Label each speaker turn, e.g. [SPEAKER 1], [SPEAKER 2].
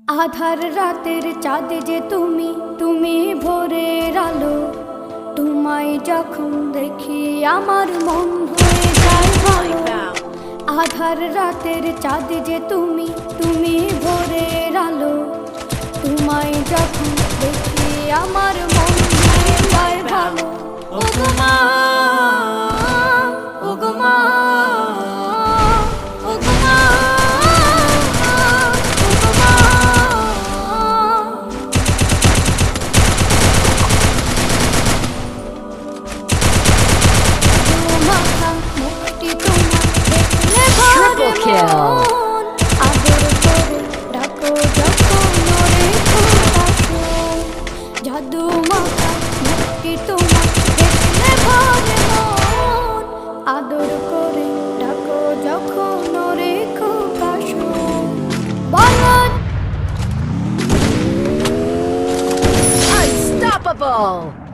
[SPEAKER 1] আধার রাতের চাঁদ যে তুমি, তুমি ভোরের আলো। তোমায় যখন দেখি আমার মন হয়ে যায় ভালো। আধার রাতের চাঁদ যে তুমি, তুমি ভোরের আলো। তোমায় যখন দেখি আমার মন হয়ে যায় ভালো। ও গো মা, ও গো মা, ও গো মা,
[SPEAKER 2] Triple kill.
[SPEAKER 1] আদর করে ডাকো যখন ওরে খোকাশো। জাদু মাখা মুক্তি তোমার দেখলে ভরে মন। আদর করে ডাকো যখন ওরে খোকাশো। বলদ
[SPEAKER 2] Unstoppable!